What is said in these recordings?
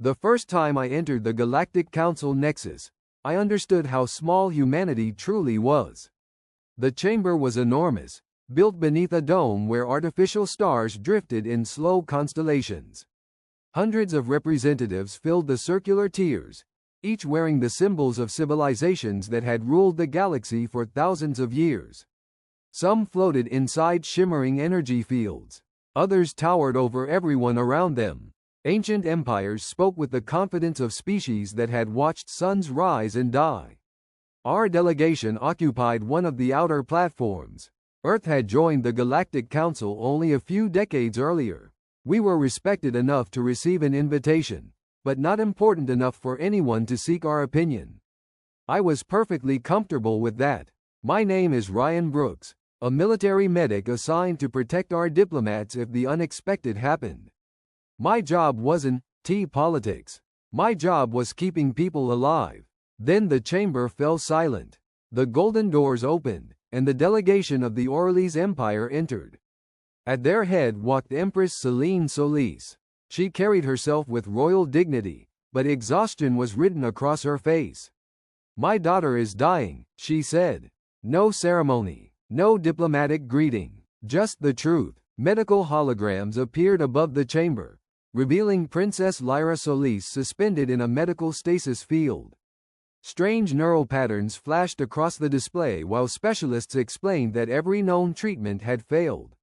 The first time I entered the Galactic Council Nexus, I understood how small humanity truly was. The chamber was enormous, built beneath a dome where artificial stars drifted in slow constellations. Hundreds of representatives filled the circular tiers, each wearing the symbols of civilizations that had ruled the galaxy for thousands of years. Some floated inside shimmering energy fields. Others towered over everyone around them. Ancient empires spoke with the confidence of species that had watched suns rise and die. Our delegation occupied one of the outer platforms. Earth had joined the Galactic Council only a few decades earlier. We were respected enough to receive an invitation, but not important enough for anyone to seek our opinion. I was perfectly comfortable with that. My name is Ryan Brooks, a military medic assigned to protect our diplomats if the unexpected happened. My job wasn't politics. My job was keeping people alive. Then the chamber fell silent. The golden doors opened, and the delegation of the Aurelis Empire entered. At their head walked Empress Lyra Solis. She carried herself with royal dignity, but exhaustion was written across her face. "My daughter is dying," she said. No ceremony, no diplomatic greeting, just the truth. Medical holograms appeared above the chamber, revealing Princess Lyra Solis suspended in a medical stasis field. Strange neural patterns flashed across the display while specialists explained that every known treatment had failed.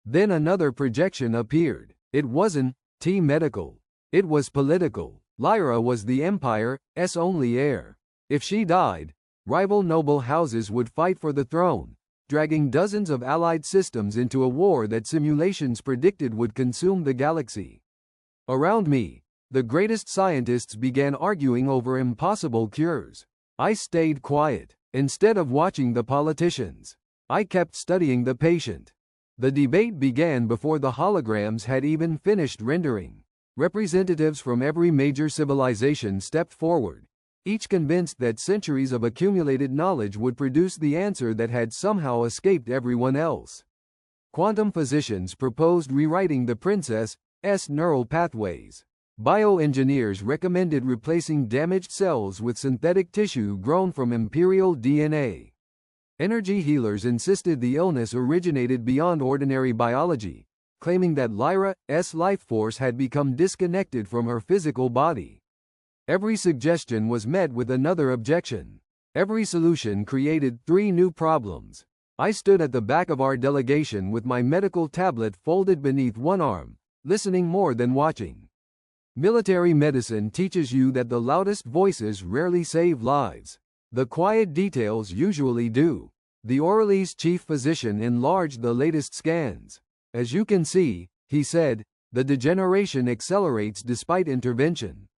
Then another projection appeared. It wasn't medical. It was political. Lyra was the Empire's only heir. If she died, rival noble houses would fight for the throne, dragging dozens of allied systems into a war that simulations predicted would consume the galaxy. Around me, the greatest scientists began arguing over impossible cures. I stayed quiet. Instead of watching the politicians, I kept studying the patient. The debate began before the holograms had even finished rendering. Representatives from every major civilization stepped forward, each convinced that centuries of accumulated knowledge would produce the answer that had somehow escaped everyone else. Quantum physicians proposed rewriting the princess's neural pathways. Bioengineers recommended replacing damaged cells with synthetic tissue grown from Imperial DNA. Energy healers insisted the illness originated beyond ordinary biology, claiming that Lyra's life force had become disconnected from her physical body. Every suggestion was met with another objection. Every solution created 3 new problems. I stood at the back of our delegation with my medical tablet folded beneath one arm, listening more than watching. Military medicine teaches you that the loudest voices rarely save lives. The quiet details usually do. The Aurelis chief physician enlarged the latest scans. "As you can see," he said, "the degeneration accelerates despite intervention.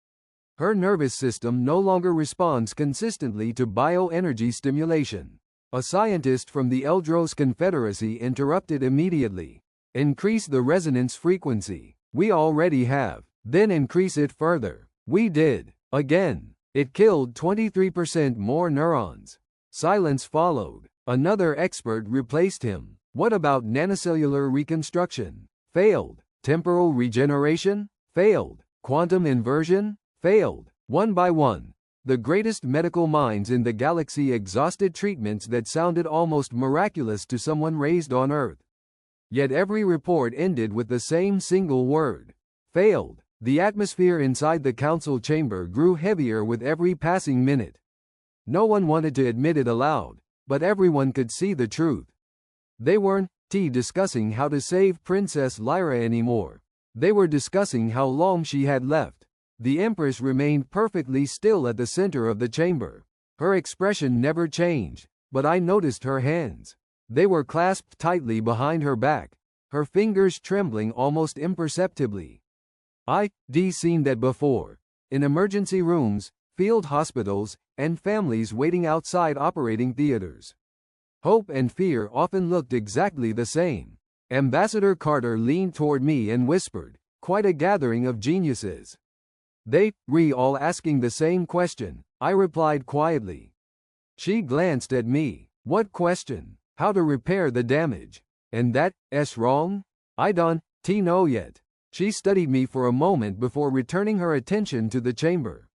Her nervous system no longer responds consistently to bioenergy stimulation." A scientist from the Eldros Confederacy interrupted immediately. "Increase the resonance frequency. We already have. Then increase it further." We did. Again. It killed 23% more neurons. Silence followed. Another expert replaced him. "What about nanocellular reconstruction?" "Failed." "Temporal regeneration?" "Failed." "Quantum inversion?" "Failed." One by one, the greatest medical minds in the galaxy exhausted treatments that sounded almost miraculous to someone raised on Earth. Yet every report ended with the same single word: failed. The atmosphere inside the council chamber grew heavier with every passing minute. No one wanted to admit it aloud, but everyone could see the truth. They weren't discussing how to save Princess Lyra anymore. They were discussing how long she had left. The Empress remained perfectly still at the center of the chamber. Her expression never changed, but I noticed her hands. They were clasped tightly behind her back, her fingers trembling almost imperceptibly. I'd seen that before. In emergency rooms, field hospitals, and families waiting outside operating theaters. Hope and fear often looked exactly the same. Ambassador Carter leaned toward me and whispered, "Quite a gathering of geniuses." "They all asking the same question," I replied quietly. She glanced at me. "What question?" "How to repair the damage." "And that's wrong?" "I don't know yet." She studied me for a moment before returning her attention to the chamber.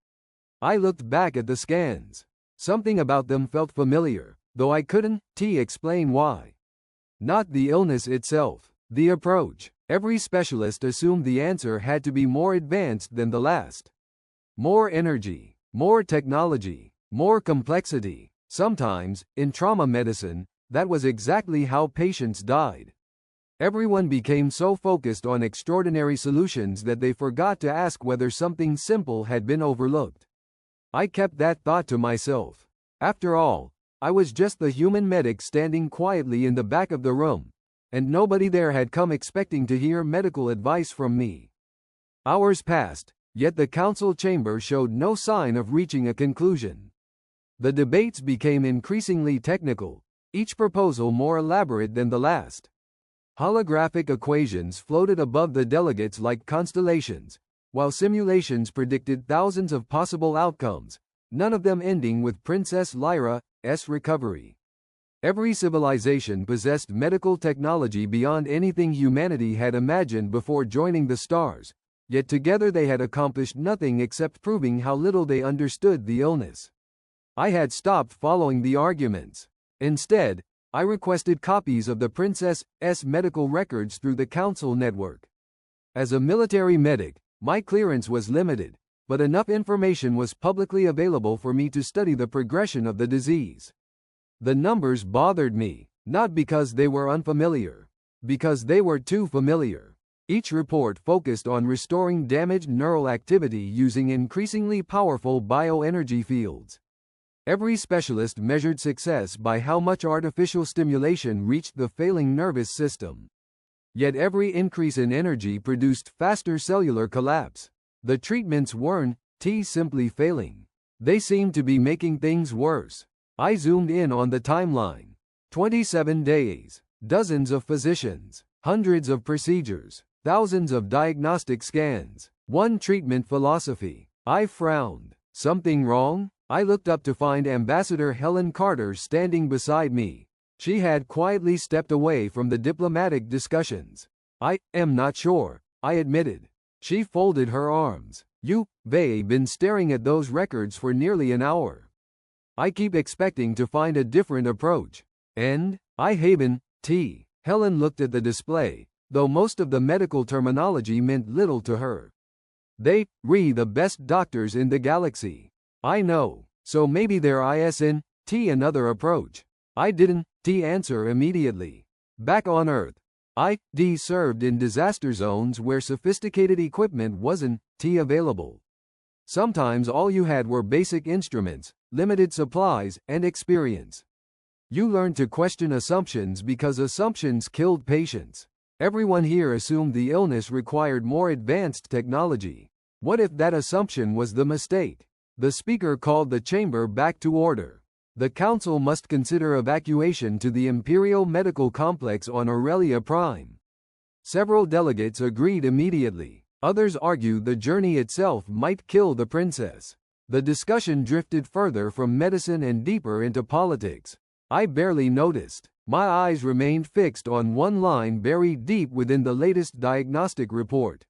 I looked back at the scans. Something about them felt familiar, though I couldn't explain why. Not the illness itself, the approach. Every specialist assumed the answer had to be more advanced than the last. More energy, more technology, more complexity. Sometimes, in trauma medicine, that was exactly how patients died. Everyone became so focused on extraordinary solutions that they forgot to ask whether something simple had been overlooked. I kept that thought to myself. After all, I was just the human medic standing quietly in the back of the room, and nobody there had come expecting to hear medical advice from me. Hours passed, yet the council chamber showed no sign of reaching a conclusion. The debates became increasingly technical, each proposal more elaborate than the last. Holographic equations floated above the delegates like constellations, while simulations predicted thousands of possible outcomes, none of them ending with Princess Lyra's recovery. Every civilization possessed medical technology beyond anything humanity had imagined before joining the stars, yet together they had accomplished nothing except proving how little they understood the illness. I had stopped following the arguments. Instead, I requested copies of the Princess's medical records through the Council network. As a military medic, my clearance was limited, but enough information was publicly available for me to study the progression of the disease. The numbers bothered me, not because they were unfamiliar, because they were too familiar. Each report focused on restoring damaged neural activity using increasingly powerful bioenergy fields. Every specialist measured success by how much artificial stimulation reached the failing nervous system. Yet every increase in energy produced faster cellular collapse. The treatments weren't simply failing. They seemed to be making things worse. I zoomed in on the timeline. 27 days, dozens of physicians, hundreds of procedures, thousands of diagnostic scans, one treatment philosophy. I frowned. Something wrong? I looked up to find Ambassador Helen Carter standing beside me. She had quietly stepped away from the diplomatic discussions. I am not sure, I admitted. She folded her arms. You've been staring at those records for nearly an hour. I keep expecting to find a different approach. And Helen looked at the display, though most of the medical terminology meant little to her. They the best doctors in the galaxy. I know, so maybe there isn't another approach. I didn't answer immediately. Back on Earth, I served in disaster zones where sophisticated equipment wasn't available. Sometimes all you had were basic instruments, limited supplies, and experience. You learned to question assumptions because assumptions killed patients. Everyone here assumed the illness required more advanced technology. What if that assumption was the mistake? The speaker called the chamber back to order. The council must consider evacuation to the Imperial Medical Complex on Aurelia Prime. Several delegates agreed immediately. Others argued the journey itself might kill the princess. The discussion drifted further from medicine and deeper into politics. I barely noticed. My eyes remained fixed on one line buried deep within the latest diagnostic report.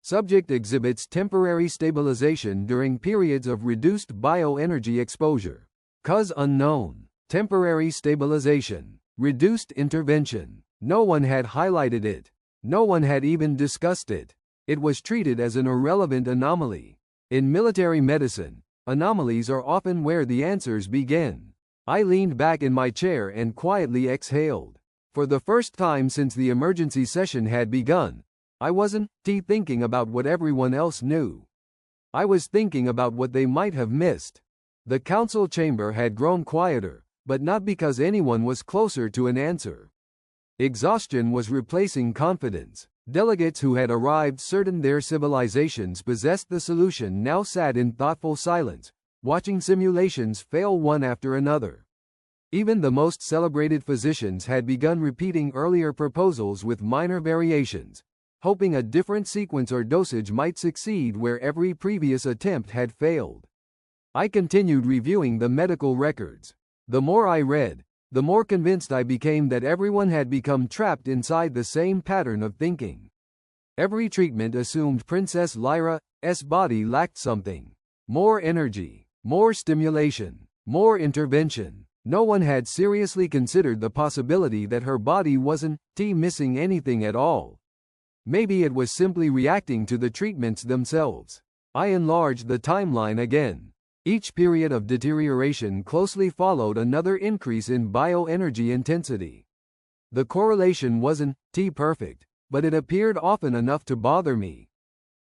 Subject exhibits temporary stabilization during periods of reduced bioenergy exposure. Cause unknown. Temporary stabilization. Reduced intervention. No one had highlighted it. No one had even discussed it. It was treated as an irrelevant anomaly. In military medicine, anomalies are often where the answers begin. I leaned back in my chair and quietly exhaled. For the first time since the emergency session had begun, I wasn't thinking about what everyone else knew. I was thinking about what they might have missed. The council chamber had grown quieter, but not because anyone was closer to an answer. Exhaustion was replacing confidence. Delegates who had arrived certain their civilizations possessed the solution now sat in thoughtful silence, watching simulations fail one after another. Even the most celebrated physicians had begun repeating earlier proposals with minor variations, hoping a different sequence or dosage might succeed where every previous attempt had failed. I continued reviewing the medical records. The more I read, the more convinced I became that everyone had become trapped inside the same pattern of thinking. Every treatment assumed Princess Lyra's body lacked something. More energy, more stimulation, more intervention. No one had seriously considered the possibility that her body wasn't missing anything at all. Maybe it was simply reacting to the treatments themselves. I enlarged the timeline again. Each period of deterioration closely followed another increase in bioenergy intensity. The correlation wasn't perfect, but it appeared often enough to bother me.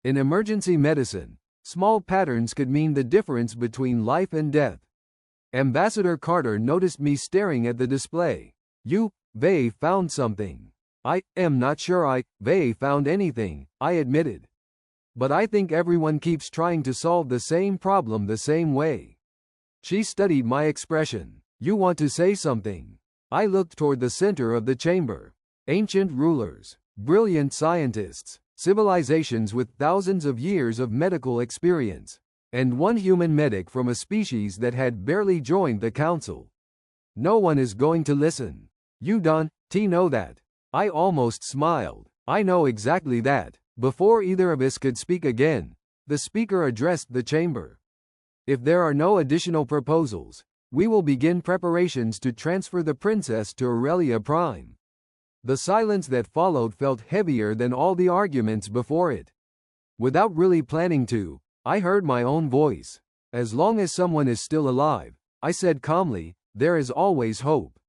In emergency medicine, small patterns could mean the difference between life and death. Ambassador Carter noticed me staring at the display. They found something. I am not sure they found anything, I admitted. But I think everyone keeps trying to solve the same problem the same way. She studied my expression. You want to say something? I looked toward the center of the chamber. Ancient rulers, brilliant scientists, civilizations with thousands of years of medical experience, and one human medic from a species that had barely joined the council. No one is going to listen. You don't know that. I almost smiled. I know exactly that. Before either of us could speak again, the speaker addressed the chamber. If there are no additional proposals, we will begin preparations to transfer the princess to Aurelia Prime. The silence that followed felt heavier than all the arguments before it. Without really planning to, I heard my own voice. As long as someone is still alive, I said calmly, there is always hope.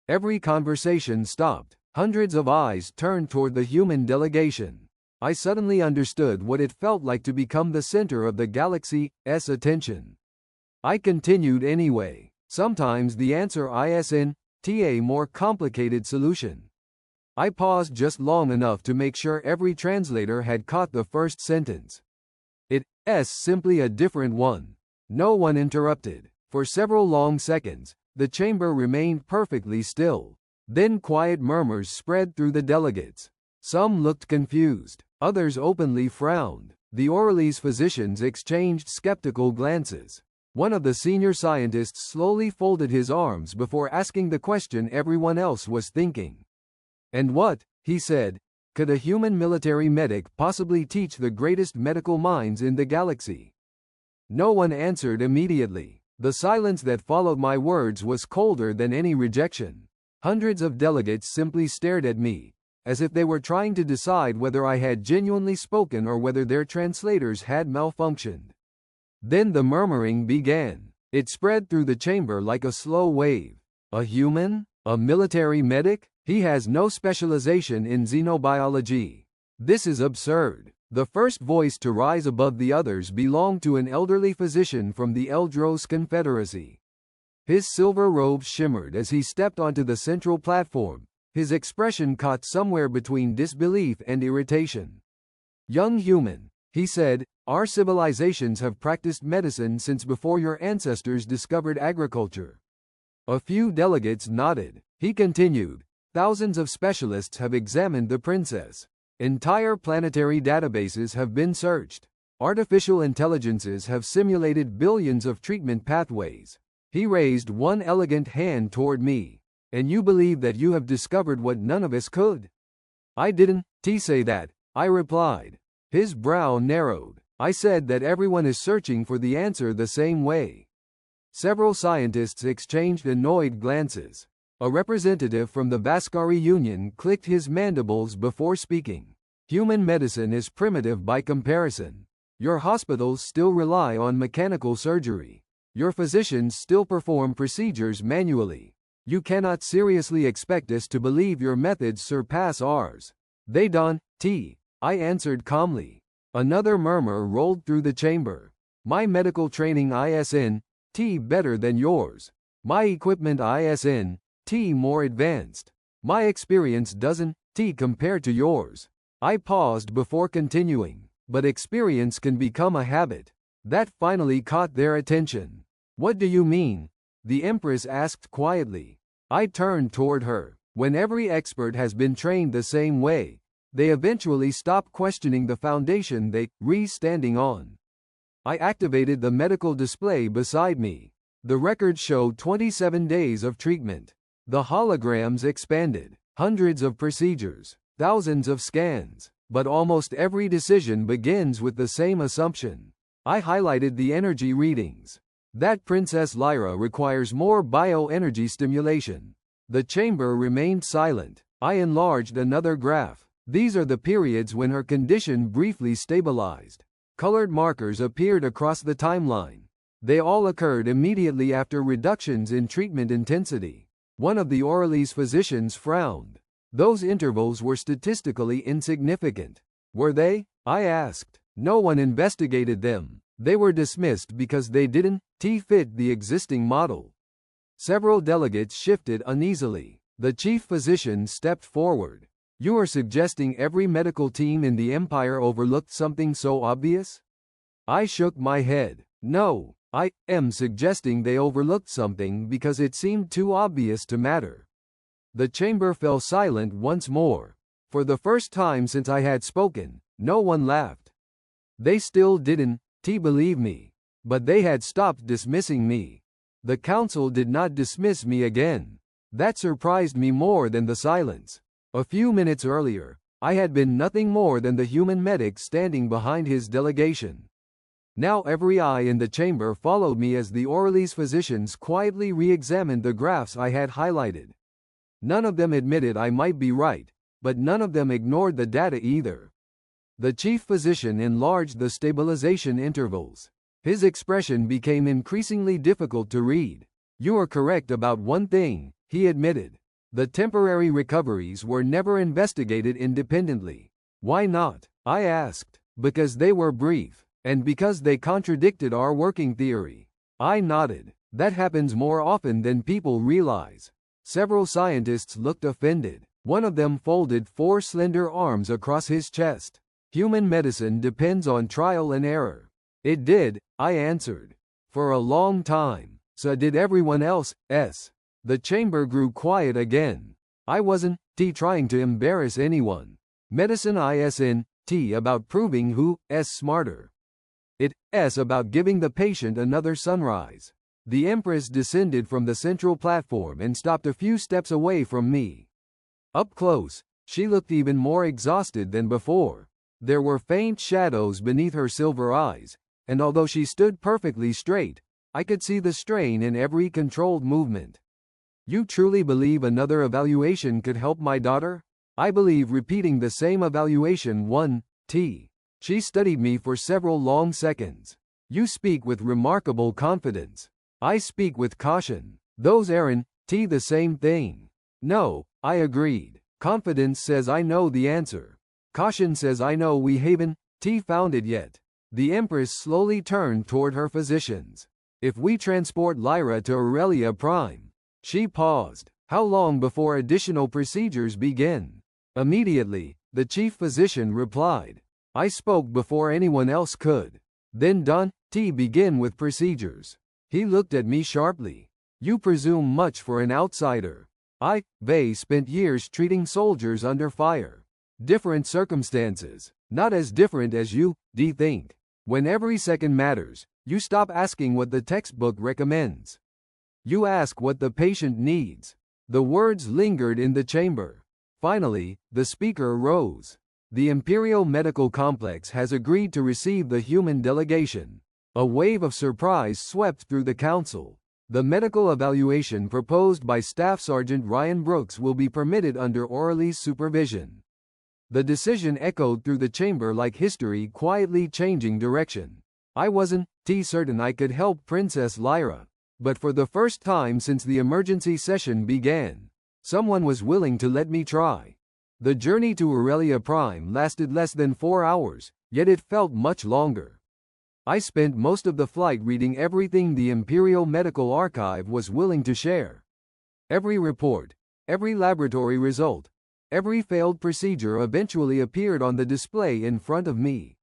Every conversation stopped. Hundreds of eyes turned toward the human delegation. I suddenly understood what it felt like to become the center of the galaxy's attention. I continued anyway. Sometimes the answer isn't a more complicated solution. I paused just long enough to make sure every translator had caught the first sentence. It's simply a different one. No one interrupted. For several long seconds, the chamber remained perfectly still. Then quiet murmurs spread through the delegates. Some looked confused. Others openly frowned. The Aurelis physicians exchanged skeptical glances. One of the senior scientists slowly folded his arms before asking the question everyone else was thinking. And what, he said, could a human military medic possibly teach the greatest medical minds in the galaxy? No one answered immediately. The silence that followed my words was colder than any rejection. Hundreds of delegates simply stared at me, as if they were trying to decide whether I had genuinely spoken or whether their translators had malfunctioned. Then the murmuring began. It spread through the chamber like a slow wave. A human? A military medic? He has no specialization in xenobiology. This is absurd. The first voice to rise above the others belonged to an elderly physician from the Eldros Confederacy. His silver robes shimmered as he stepped onto the central platform, his expression caught somewhere between disbelief and irritation. Young human, he said, our civilizations have practiced medicine since before your ancestors discovered agriculture. A few delegates nodded. He continued, thousands of specialists have examined the princess. Entire planetary databases have been searched. Artificial intelligences have simulated billions of treatment pathways. He raised one elegant hand toward me. And you believe that you have discovered what none of us could? I didn't say that, I replied. His brow narrowed. I said that everyone is searching for the answer the same way. Several scientists exchanged annoyed glances. A representative from the Vascari Union clicked his mandibles before speaking. Human medicine is primitive by comparison. Your hospitals still rely on mechanical surgery. Your physicians still perform procedures manually. You cannot seriously expect us to believe your methods surpass ours. They don't, I answered calmly. Another murmur rolled through the chamber. My medical training isn't better than yours. My equipment isn't more advanced. My experience doesn't compare to yours. I paused before continuing, but experience can become a habit. That finally caught their attention. What do you mean? The Empress asked quietly. I turned toward her. When every expert has been trained the same way, they eventually stop questioning the foundation they standing on. I activated the medical display beside me. The record showed 27 days of treatment. The holograms expanded. Hundreds of procedures. Thousands of scans. but almost every decision begins with the same assumption. I highlighted the energy readings. That Princess Lyra requires more bioenergy stimulation. The chamber remained silent. I enlarged another graph. These are the periods when her condition briefly stabilized. Colored markers appeared across the timeline. They all occurred immediately after reductions in treatment intensity. One of the Aurelis physicians frowned. Those intervals were statistically insignificant. Were they? I asked. No one investigated them. They were dismissed because they didn't fit the existing model. Several delegates shifted uneasily. The chief physician stepped forward. You are suggesting every medical team in the Empire overlooked something so obvious? I shook my head. No, I am suggesting they overlooked something because it seemed too obvious to matter. The chamber fell silent once more. For the first time since I had spoken, no one laughed. They still didn't believe me. But they had stopped dismissing me. The council did not dismiss me again. That surprised me more than the silence. A few minutes earlier, I had been nothing more than the human medic standing behind his delegation. Now every eye in the chamber followed me as the Aurelis physicians quietly re-examined the graphs I had highlighted. None of them admitted I might be right, but none of them ignored the data either. The chief physician enlarged the stabilization intervals. His expression became increasingly difficult to read. You are correct about one thing, he admitted. The temporary recoveries were never investigated independently. Why not? I asked. Because they were brief, and because they contradicted our working theory. I nodded. That happens more often than people realize. Several scientists looked offended. One of them folded 4 slender arms across his chest. Human medicine depends on trial and error. It did, I answered. For a long time. So did everyone else. The chamber grew quiet again. I wasn't trying to embarrass anyone. Medicine isn't about proving who's smarter. It's about giving the patient another sunrise. The Empress descended from the central platform and stopped a few steps away from me. Up close, she looked even more exhausted than before. There were faint shadows beneath her silver eyes, and although she stood perfectly straight, I could see the strain in every controlled movement. You truly believe another evaluation could help my daughter? I believe repeating the same evaluation one. She studied me for several long seconds. You speak with remarkable confidence. I speak with caution. Those aren't the same thing. No, I agreed. Confidence says I know the answer. Caution says I know we haven't found it yet. The Empress slowly turned toward her physicians. If we transport Lyra to Aurelia Prime. She paused. How long before additional procedures begin? Immediately, the chief physician replied. I spoke before anyone else could. Then done, begin with procedures. He looked at me sharply. You presume much for an outsider. They spent years treating soldiers under fire. Different circumstances, not as different as you think. When every second matters, you stop asking what the textbook recommends. You ask what the patient needs. The words lingered in the chamber. Finally, the speaker rose. The Imperial Medical Complex has agreed to receive the human delegation. A wave of surprise swept through the council. The medical evaluation proposed by Staff Sergeant Ryan Brooks will be permitted under Aurelis' supervision. The decision echoed through the chamber like history quietly changing direction. I wasn't certain I could help Princess Lyra, but for the first time since the emergency session began, someone was willing to let me try. The journey to Aurelia Prime lasted less than 4 hours, yet it felt much longer. I spent most of the flight reading everything the Imperial Medical Archive was willing to share. Every report, every laboratory result, every failed procedure eventually appeared on the display in front of me.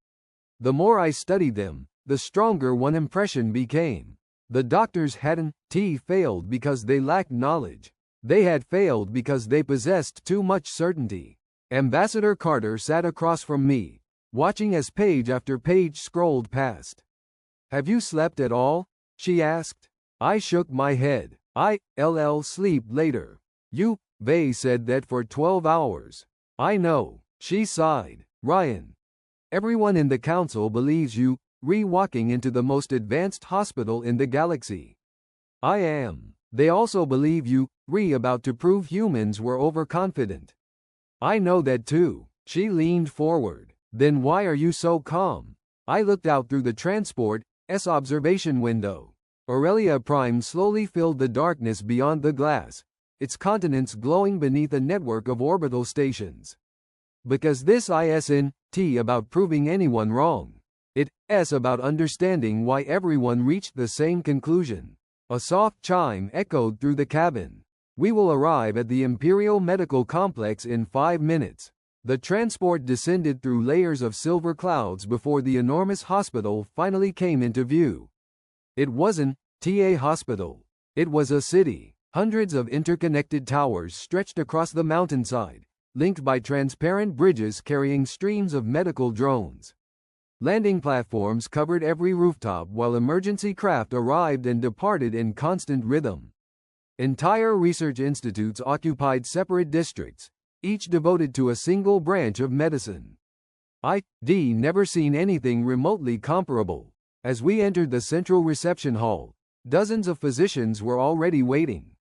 The more I studied them, the stronger one impression became. The doctors hadn't failed because they lacked knowledge. They had failed because they possessed too much certainty. Ambassador Carter sat across from me, watching as page after page scrolled past. Have you slept at all? She asked. I shook my head. I'll sleep later. They said that for 12 hours. I know. She sighed. Ryan. Everyone in the council believes you, walking into the most advanced hospital in the galaxy. I am. They also believe you, about to prove humans were overconfident. I know that too. She leaned forward. Then why are you so calm? I looked out through the transport's observation window. Aurelia Prime slowly filled the darkness beyond the glass, its continents glowing beneath a network of orbital stations. Because this isn't about proving anyone wrong. It's about understanding why everyone reached the same conclusion. A soft chime echoed through the cabin. We will arrive at the Imperial Medical Complex in 5 minutes. The transport descended through layers of silver clouds before the enormous hospital finally came into view. It wasn't a hospital. It was a city. Hundreds of interconnected towers stretched across the mountainside, linked by transparent bridges carrying streams of medical drones. Landing platforms covered every rooftop while emergency craft arrived and departed in constant rhythm. Entire research institutes occupied separate districts, each devoted to a single branch of medicine. I'd never seen anything remotely comparable. As we entered the central reception hall, dozens of physicians were already waiting.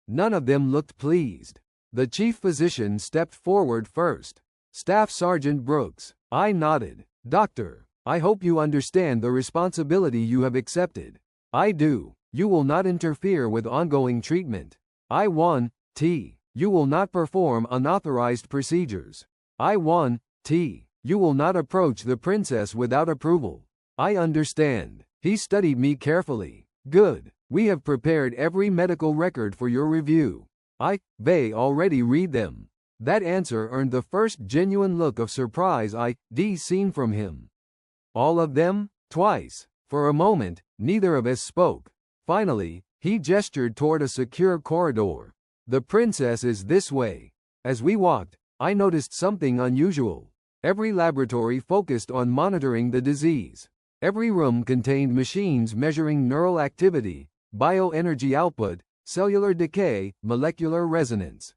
None of them looked pleased. The chief physician stepped forward first. Staff Sergeant Brooks. I nodded. Doctor, I hope you understand the responsibility you have accepted. I do. You will not interfere with ongoing treatment. You will not perform unauthorized procedures. You will not approach the princess without approval. I understand. He studied me carefully. Good. We have prepared every medical record for your review. They already read them. That answer earned the first genuine look of surprise I'd seen from him. All of them? Twice. For a moment, neither of us spoke. Finally, he gestured toward a secure corridor. The princess is this way. As we walked, I noticed something unusual. Every laboratory focused on monitoring the disease. Every room contained machines measuring neural activity, bioenergy output, cellular decay, molecular resonance.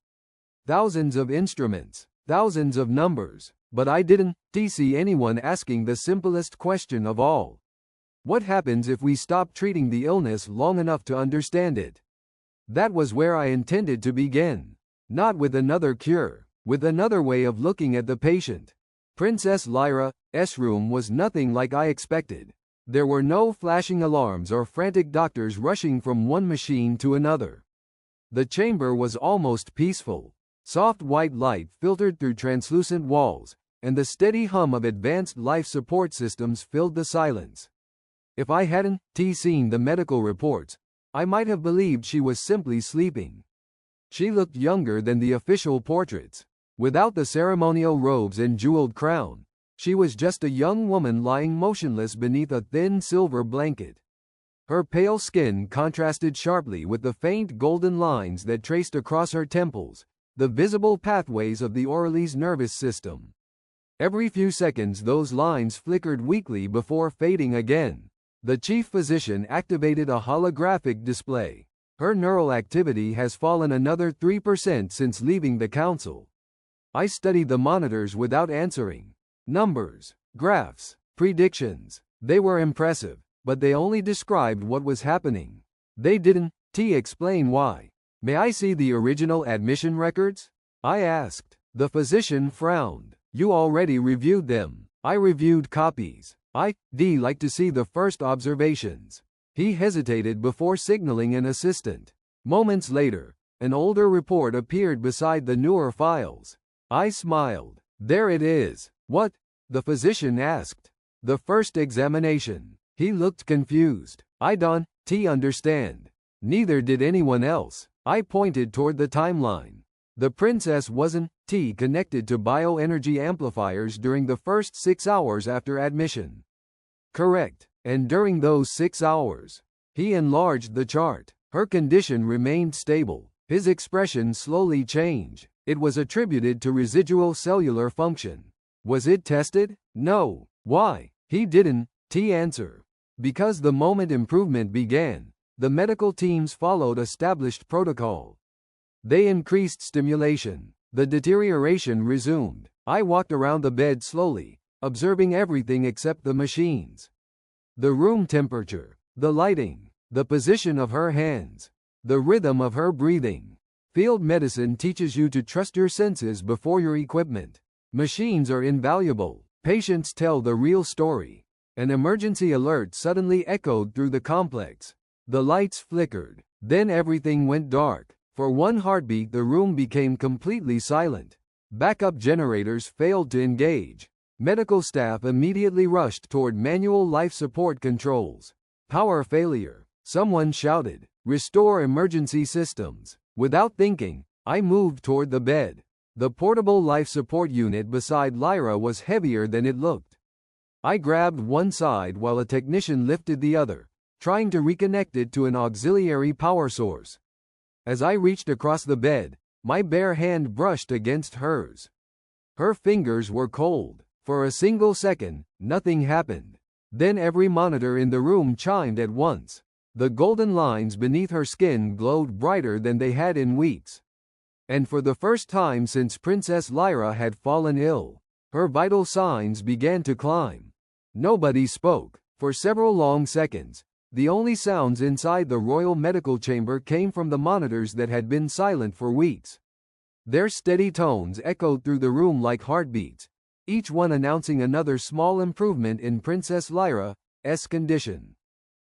Thousands of instruments, thousands of numbers, but I didn't see anyone asking the simplest question of all. What happens if we stop treating the illness long enough to understand it? That was where I intended to begin. Not with another cure, with another way of looking at the patient. Princess Lyra's room was nothing like I expected. There were no flashing alarms or frantic doctors rushing from one machine to another. The chamber was almost peaceful. Soft white light filtered through translucent walls, and the steady hum of advanced life support systems filled the silence. If I hadn't seen the medical reports, I might have believed she was simply sleeping. She looked younger than the official portraits. Without the ceremonial robes and jeweled crown, she was just a young woman lying motionless beneath a thin silver blanket. Her pale skin contrasted sharply with the faint golden lines that traced across her temples, the visible pathways of the Aurelis nervous system. Every few seconds those lines flickered weakly before fading again. The chief physician activated a holographic display. Her neural activity has fallen another 3% since leaving the council. I studied the monitors without answering. Numbers, graphs, predictions. They were impressive, but they only described what was happening. They didn't explain why. May I see the original admission records? I asked. The physician frowned. You already reviewed them. I reviewed copies. I'd like to see the first observations. He hesitated before signaling an assistant. Moments later, an older report appeared beside the newer files. I smiled. There it is. What? The physician asked. The first examination. He looked confused. I don't understand. Neither did anyone else. I pointed toward the timeline. The princess wasn't connected to bioenergy amplifiers during the first 6 hours after admission. Correct. And during those 6 hours, he enlarged the chart. Her condition remained stable. His expression slowly changed. It was attributed to residual cellular function. Was it tested? No. Why? He didn't answer. Because the moment improvement began, the medical teams followed established protocol. They increased stimulation. The deterioration resumed. I walked around the bed slowly, observing everything except the machines. The room temperature, the lighting, the position of her hands, the rhythm of her breathing. Field medicine teaches you to trust your senses before your equipment. Machines are invaluable. Patients tell the real story. An emergency alert suddenly echoed through the complex. The lights flickered. Then everything went dark. For one heartbeat the room became completely silent. Backup generators failed to engage. Medical staff immediately rushed toward manual life support controls. Power failure. Someone shouted, "Restore emergency systems." Without thinking, I moved toward the bed. The portable life support unit beside Lyra was heavier than it looked. I grabbed one side while a technician lifted the other, trying to reconnect it to an auxiliary power source. As I reached across the bed, my bare hand brushed against hers. Her fingers were cold. For a single second, nothing happened. Then every monitor in the room chimed at once. The golden lines beneath her skin glowed brighter than they had in weeks. And for the first time since Princess Lyra had fallen ill, her vital signs began to climb. Nobody spoke. For several long seconds, the only sounds inside the Royal Medical Chamber came from the monitors that had been silent for weeks. Their steady tones echoed through the room like heartbeats, each one announcing another small improvement in Princess Lyra's condition.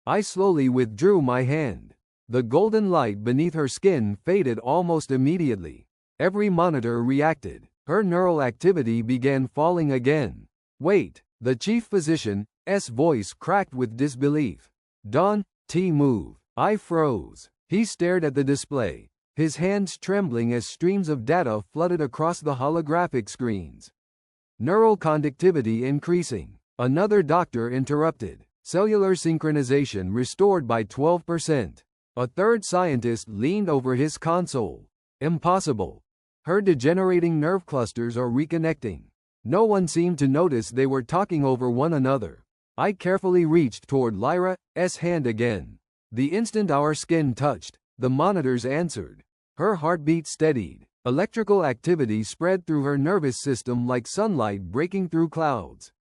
I slowly withdrew my hand. The golden light beneath her skin faded almost immediately. Every monitor reacted. Her neural activity began falling again. "Wait," the chief physician's voice cracked with disbelief. "Don't move." I froze. He stared at the display, his hands trembling as streams of data flooded across the holographic screens. Neural conductivity increasing. Another doctor interrupted. Cellular synchronization restored by 12%. A third scientist leaned over his console. "Impossible. Her degenerating nerve clusters are reconnecting." No one seemed to notice they were talking over one another. I carefully reached toward Lyra's hand again. The instant our skin touched, the monitors answered. Her heartbeat steadied. Electrical activity spread through her nervous system like sunlight breaking through clouds.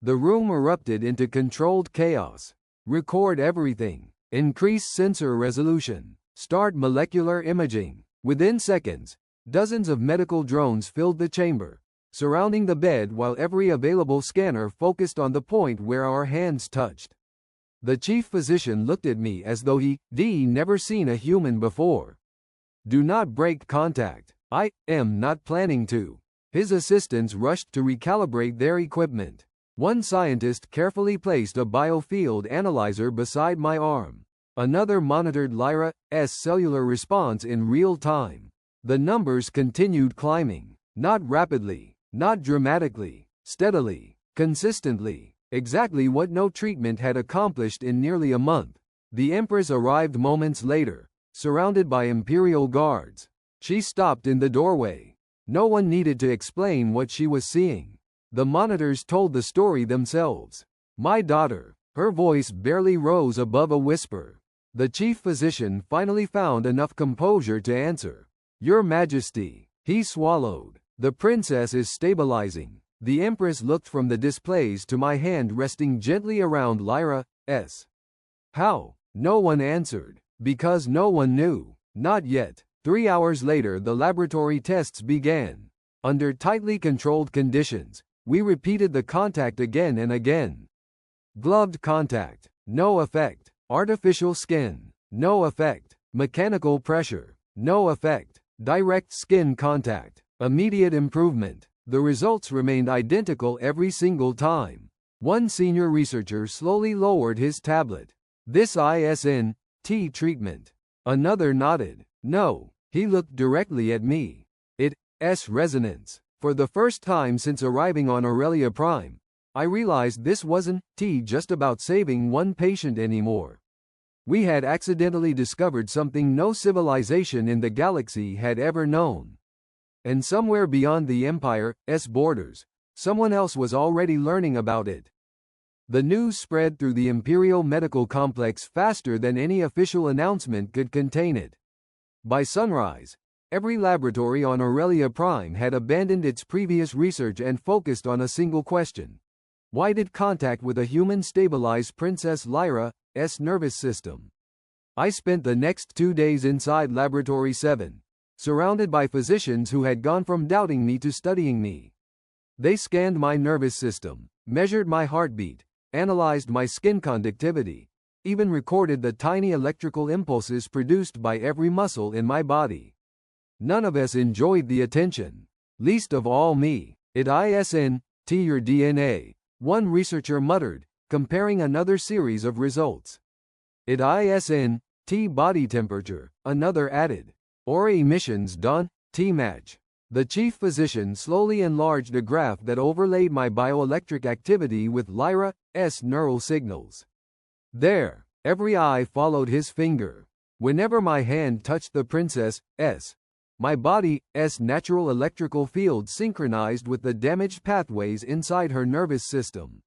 The room erupted into controlled chaos. "Record everything. Increase sensor resolution. Start molecular imaging." Within seconds, dozens of medical drones filled the chamber, surrounding the bed while every available scanner focused on the point where our hands touched. The chief physician looked at me as though he'd never seen a human before. "Do not break contact." "I am not planning to." His assistants rushed to recalibrate their equipment. One scientist carefully placed a biofield analyzer beside my arm. Another monitored Lyra's cellular response in real time. The numbers continued climbing. Not rapidly, not dramatically, steadily, consistently. Exactly what no treatment had accomplished in nearly a month. The Empress arrived moments later, surrounded by Imperial guards. She stopped in the doorway. No one needed to explain what she was seeing. The monitors told the story themselves. "My daughter." Her voice barely rose above a whisper. The chief physician finally found enough composure to answer. "Your Majesty." He swallowed. "The princess is stabilizing." The Empress looked from the displays to my hand resting gently around Lyra's. "How?" No one answered. Because no one knew. Not yet. 3 hours later the laboratory tests began. Under tightly controlled conditions, we repeated the contact again and again. Gloved contact. No effect. Artificial skin. No effect. Mechanical pressure. No effect. Direct skin contact. Immediate improvement. The results remained identical every single time. One senior researcher slowly lowered his tablet. "This isn't treatment." Another nodded. "No." He looked directly at me. "It's resonance." For the first time since arriving on Aurelia Prime, I realized this wasn't just about saving one patient anymore. We had accidentally discovered something no civilization in the galaxy had ever known. And somewhere beyond the Empire's borders, someone else was already learning about it. The news spread through the Imperial Medical Complex faster than any official announcement could contain it. By sunrise, Every laboratory on Aurelia Prime had abandoned its previous research and focused on a single question. Why did contact with a human stabilize Princess Lyra's nervous system? I spent the next 2 days inside Laboratory 7, surrounded by physicians who had gone from doubting me to studying me. They scanned my nervous system, measured my heartbeat, analyzed my skin conductivity, even recorded the tiny electrical impulses produced by every muscle in my body. None of us enjoyed the attention, least of all me. It isn't your DNA, one researcher muttered, comparing another series of results. It isn't body temperature, another added. Or emissions done, match. The chief physician slowly enlarged a graph that overlaid my bioelectric activity with Lyra's neural signals. There, every eye followed his finger. Whenever my hand touched the princess, my body's natural electrical field synchronized with the damaged pathways inside her nervous system.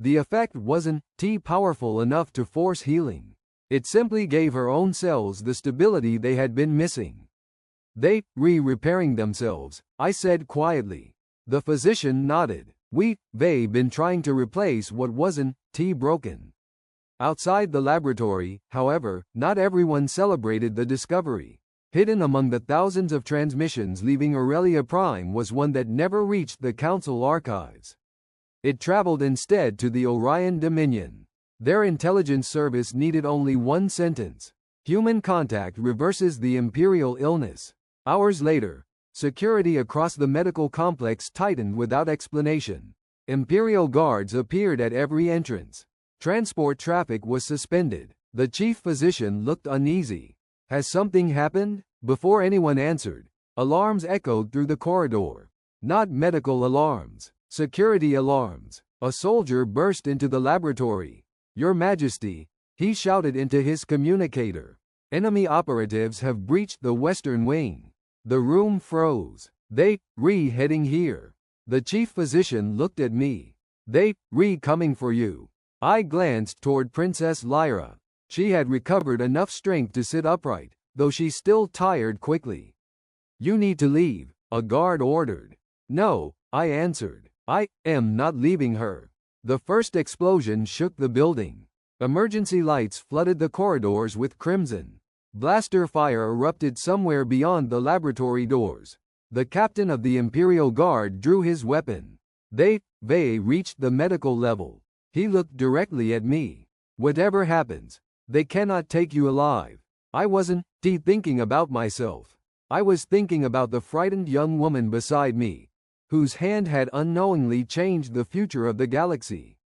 The effect wasn't powerful enough to force healing. It simply gave her own cells the stability they had been missing. They repairing themselves, I said quietly. The physician nodded. They've been trying to replace what wasn't broken. Outside the laboratory, however, not everyone celebrated the discovery. Hidden among the thousands of transmissions leaving Aurelia Prime was one that never reached the Council archives. It traveled instead to the Orion Dominion. Their intelligence service needed only one sentence. Human contact reverses the Imperial illness. Hours later, security across the medical complex tightened without explanation. Imperial guards appeared at every entrance. Transport traffic was suspended. The chief physician looked uneasy. Has something happened? Before anyone answered, alarms echoed through the corridor. Not medical alarms, security alarms. A soldier burst into the laboratory. Your Majesty, he shouted into his communicator. Enemy operatives have breached the western wing. The room froze. They heading here. The chief physician looked at me. They coming for you. I glanced toward Princess Lyra. She had recovered enough strength to sit upright, though she still tired quickly. You need to leave, a guard ordered. No, I answered. I am not leaving her. The first explosion shook the building. Emergency lights flooded the corridors with crimson. Blaster fire erupted somewhere beyond the laboratory doors. The captain of the Imperial Guard drew his weapon. They reached the medical level. He looked directly at me. Whatever happens, they cannot take you alive. I wasn't thinking about myself. I was thinking about the frightened young woman beside me, whose hand had unknowingly changed the future of the galaxy.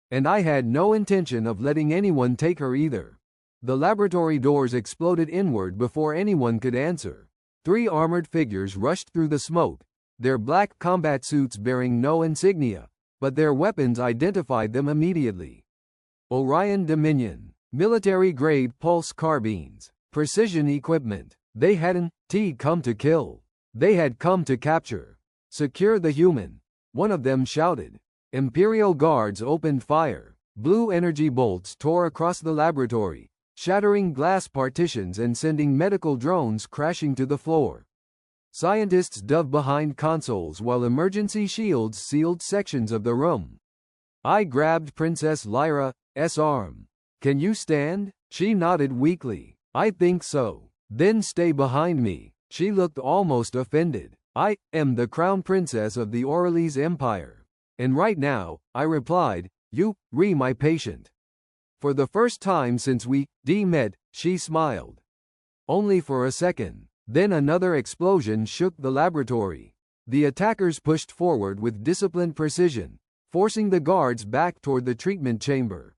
And I had no intention of letting anyone take her either. The laboratory doors exploded inward before anyone could answer. 3 armored figures rushed through the smoke, their black combat suits bearing no insignia, but their weapons identified them immediately. Orion Dominion, military-grade pulse carbines, precision equipment. They hadn't come to kill. They had come to capture. Secure the human, one of them shouted. Imperial guards opened fire. Blue energy bolts tore across the laboratory, shattering glass partitions and sending medical drones crashing to the floor. Scientists dove behind consoles while emergency shields sealed sections of the room. I grabbed Princess Lyra's arm. Can you stand? She nodded weakly. I think so. Then stay behind me. She looked almost offended. I am the crown princess of the Aurelis Empire. And right now, I replied, you my patient. For the first time since we met, she smiled. Only for a second. Then another explosion shook the laboratory. The attackers pushed forward with disciplined precision, forcing the guards back toward the treatment chamber.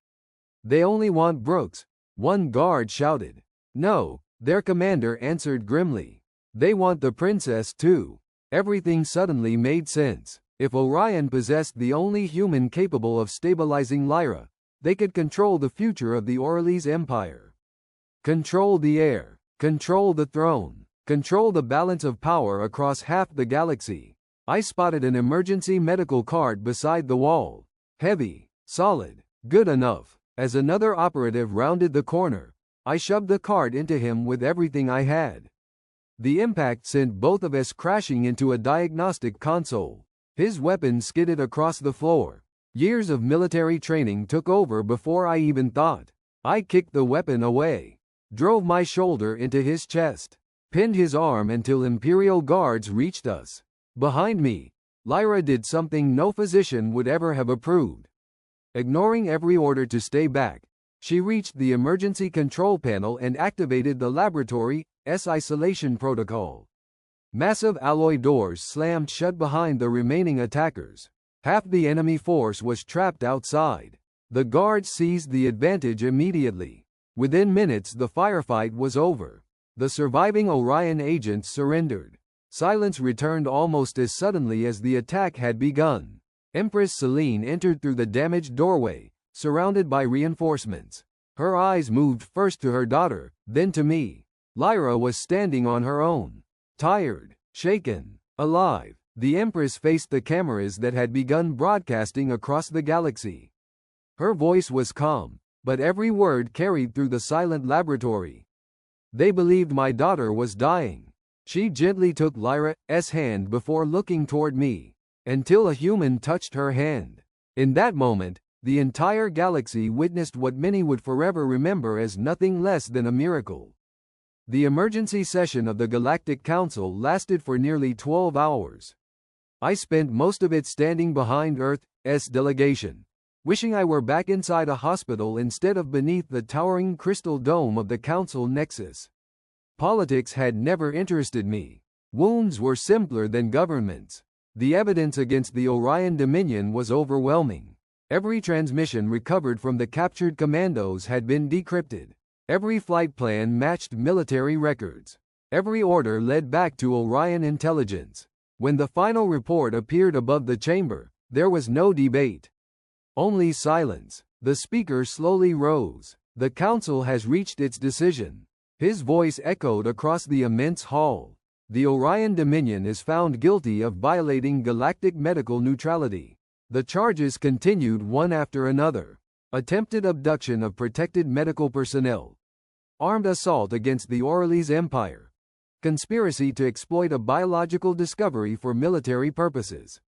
They only want Brooks, one guard shouted. No, their commander answered grimly. They want the princess too. Everything suddenly made sense. If Orion possessed the only human capable of stabilizing Lyra, they could control the future of the Aurelis Empire. Control the air, control the throne, control the balance of power across half the galaxy. I spotted an emergency medical cart beside the wall. Heavy, solid, good enough. As another operative rounded the corner, I shoved the cart into him with everything I had. The impact sent both of us crashing into a diagnostic console. His weapon skidded across the floor. Years of military training took over before I even thought. I kicked the weapon away, drove my shoulder into his chest, pinned his arm until Imperial guards reached us. Behind me, Lyra did something no physician would ever have approved. Ignoring every order to stay back, she reached the emergency control panel and activated the laboratory's isolation protocol. Massive alloy doors slammed shut behind the remaining attackers. Half the enemy force was trapped outside. The guards seized the advantage immediately. Within minutes the firefight was over. The surviving Orion agents surrendered. Silence returned almost as suddenly as the attack had begun. Empress Selene entered through the damaged doorway, surrounded by reinforcements. Her eyes moved first to her daughter, then to me. Lyra was standing on her own. Tired, shaken, alive, the Empress faced the cameras that had begun broadcasting across the galaxy. Her voice was calm, but every word carried through the silent laboratory. They believed my daughter was dying. She gently took Lyra's hand before looking toward me, until a human touched her hand. In that moment, the entire galaxy witnessed what many would forever remember as nothing less than a miracle. The emergency session of the Galactic Council lasted for nearly 12 hours. I spent most of it standing behind Earth's delegation, wishing I were back inside a hospital instead of beneath the towering crystal dome of the Council Nexus. Politics had never interested me. Wounds were simpler than governments. The evidence against the Orion Dominion was overwhelming. Every transmission recovered from the captured commandos had been decrypted. Every flight plan matched military records. Every order led back to Orion intelligence. When the final report appeared above the chamber, there was no debate. Only silence. The speaker slowly rose. The council has reached its decision. His voice echoed across the immense hall. The Orion Dominion is found guilty of violating galactic medical neutrality. The charges continued one after another. Attempted abduction of protected medical personnel. Armed assault against the Aurelis Empire. Conspiracy to exploit a biological discovery for military purposes.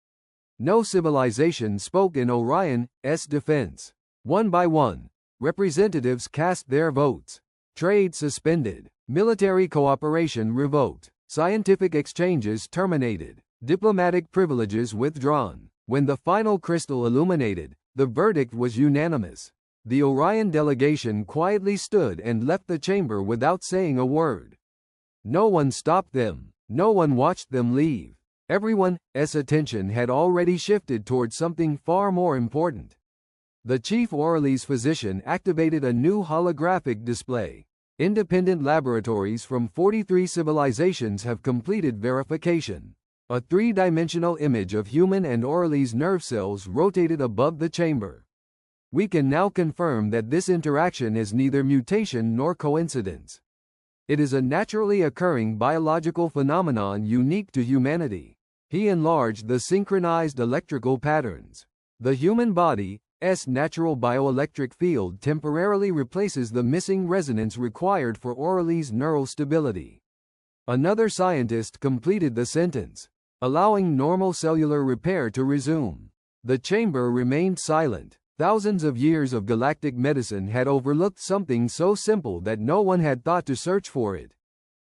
No civilization spoke in Orion's defense. One by one, representatives cast their votes. Trade suspended. Military cooperation revoked. Scientific exchanges terminated. Diplomatic privileges withdrawn. When the final crystal illuminated, the verdict was unanimous. The Orion delegation quietly stood and left the chamber without saying a word. No one stopped them. No one watched them leave. Everyone's attention had already shifted toward something far more important. The chief Aurelis physician activated a new holographic display. Independent laboratories from 43 civilizations have completed verification. A three-dimensional image of human and Aurelis nerve cells rotated above the chamber. We can now confirm that this interaction is neither mutation nor coincidence. It is a naturally occurring biological phenomenon unique to humanity. He enlarged the synchronized electrical patterns. The human body's natural bioelectric field temporarily replaces the missing resonance required for Aurelis' neural stability. Another scientist completed the sentence, allowing normal cellular repair to resume. The chamber remained silent. Thousands of years of galactic medicine had overlooked something so simple that no one had thought to search for it.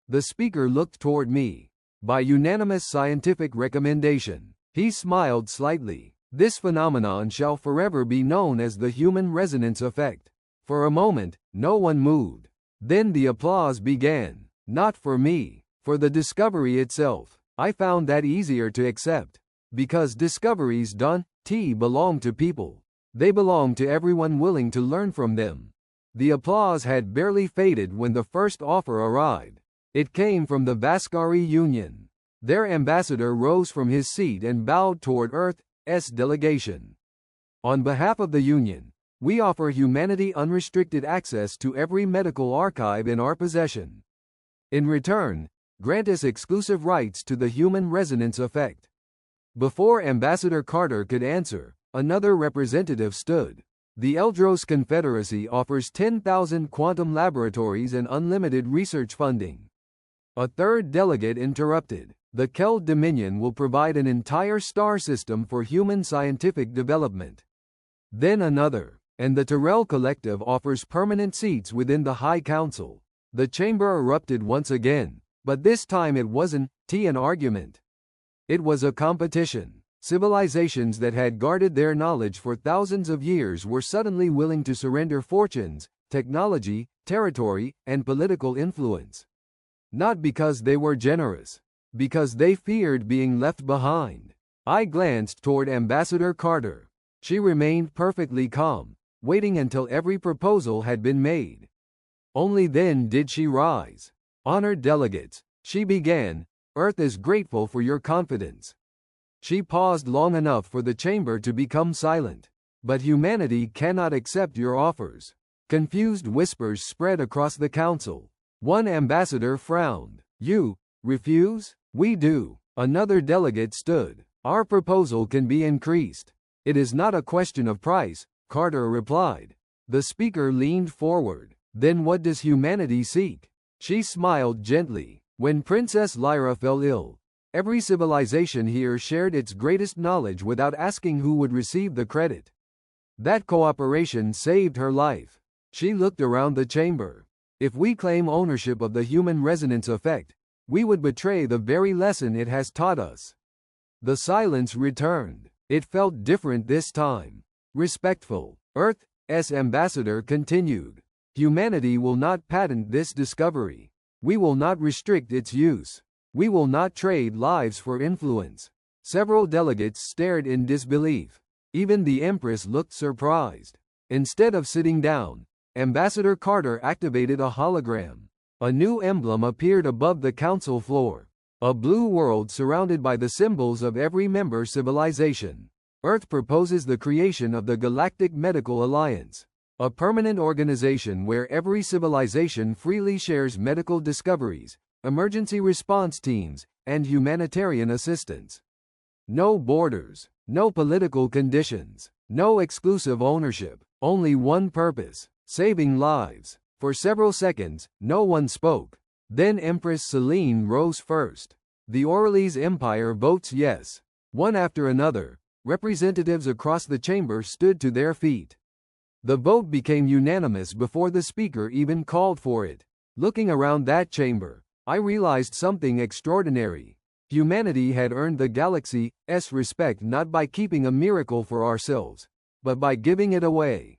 The speaker looked toward me. By unanimous scientific recommendation, he smiled slightly. This phenomenon shall forever be known as the human resonance effect. For a moment, no one moved. Then the applause began. Not for me, for the discovery itself. I found that easier to accept. Because discoveries don't belong to people. They belong to everyone willing to learn from them. The applause had barely faded when the first offer arrived. It came from the Vascari Union. Their ambassador rose from his seat and bowed toward Earth's delegation. On behalf of the Union, we offer humanity unrestricted access to every medical archive in our possession. In return, grant us exclusive rights to the human resonance effect. Before Ambassador Carter could answer, another representative stood. The Eldros Confederacy offers 10,000 quantum laboratories and unlimited research funding. A third delegate interrupted. The Kel Dominion will provide an entire star system for human scientific development. Then another. And the Tyrell Collective offers permanent seats within the High Council. The chamber erupted once again, but this time it wasn't an argument. It was a competition. Civilizations that had guarded their knowledge for thousands of years were suddenly willing to surrender fortunes, technology, territory, and political influence. Not because they were generous, because they feared being left behind. I glanced toward Ambassador Carter. She remained perfectly calm, waiting until every proposal had been made. Only then did she rise. Honored delegates, she began, Earth is grateful for your confidence. She paused long enough for the chamber to become silent. But humanity cannot accept your offers. Confused whispers spread across the council. One ambassador frowned. You refuse? We do. Another delegate stood. Our proposal can be increased. It is not a question of price, Carter replied. The speaker leaned forward. Then what does humanity seek? She smiled gently. When Princess Lyra fell ill, every civilization here shared its greatest knowledge without asking who would receive the credit. That cooperation saved her life. She looked around the chamber. If we claim ownership of the human resonance effect, we would betray the very lesson it has taught us. The silence returned. It felt different this time. Respectful. Earth's ambassador continued. Humanity will not patent this discovery. We will not restrict its use. We will not trade lives for influence. Several delegates stared in disbelief. Even the Empress looked surprised. Instead of sitting down, Ambassador Carter activated a hologram. A new emblem appeared above the council floor. A blue world surrounded by the symbols of every member civilization. Earth proposes the creation of the Galactic Medical Alliance, a permanent organization where every civilization freely shares medical discoveries, emergency response teams, and humanitarian assistance. No borders, no political conditions, no exclusive ownership, only one purpose: saving lives. For several seconds, no one spoke. Then Empress Selene rose first. The Aurelis Empire votes yes. One after another, representatives across the chamber stood to their feet. The vote became unanimous before the speaker even called for it. Looking around that chamber, I realized something extraordinary. Humanity had earned the galaxy's respect not by keeping a miracle for ourselves, but by giving it away.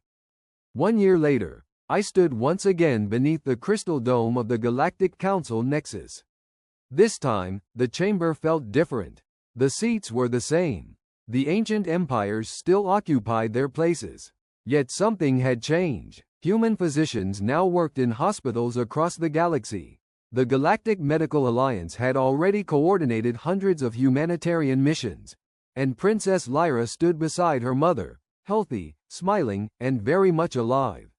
1 year later, I stood once again beneath the crystal dome of the Galactic Council Nexus. This time, the chamber felt different. The seats were the same. The ancient empires still occupied their places. Yet something had changed. Human physicians now worked in hospitals across the galaxy. The Galactic Medical Alliance had already coordinated hundreds of humanitarian missions, and Princess Lyra stood beside her mother, healthy, smiling, and very much alive.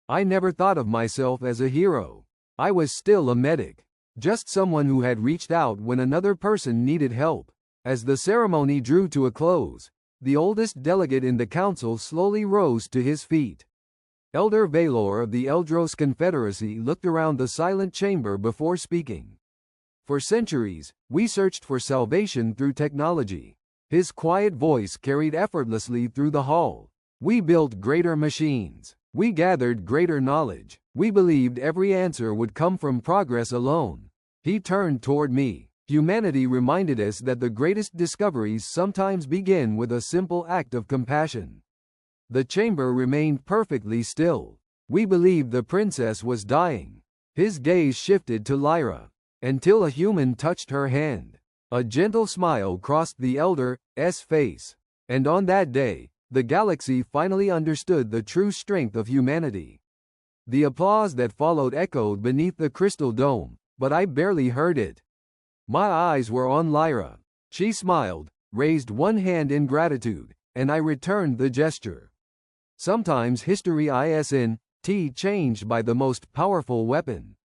I never thought of myself as a hero. I was still a medic, just someone who had reached out when another person needed help. As the ceremony drew to a close, the oldest delegate in the council slowly rose to his feet. Elder Valor of the Eldros Confederacy looked around the silent chamber before speaking. For centuries, we searched for salvation through technology. His quiet voice carried effortlessly through the hall. We built greater machines. We gathered greater knowledge. We believed every answer would come from progress alone. He turned toward me. Humanity reminded us that the greatest discoveries sometimes begin with a simple act of compassion. The chamber remained perfectly still. We believed the princess was dying. His gaze shifted to Lyra, until a human touched her hand. A gentle smile crossed the elder's face. And on that day, the galaxy finally understood the true strength of humanity. The applause that followed echoed beneath the crystal dome, but I barely heard it. My eyes were on Lyra. She smiled, raised one hand in gratitude, and I returned the gesture. Sometimes history isn't changed by the most powerful weapon.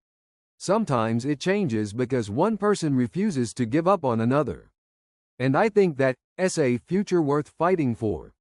Sometimes it changes because one person refuses to give up on another. And I think that's a future worth fighting for.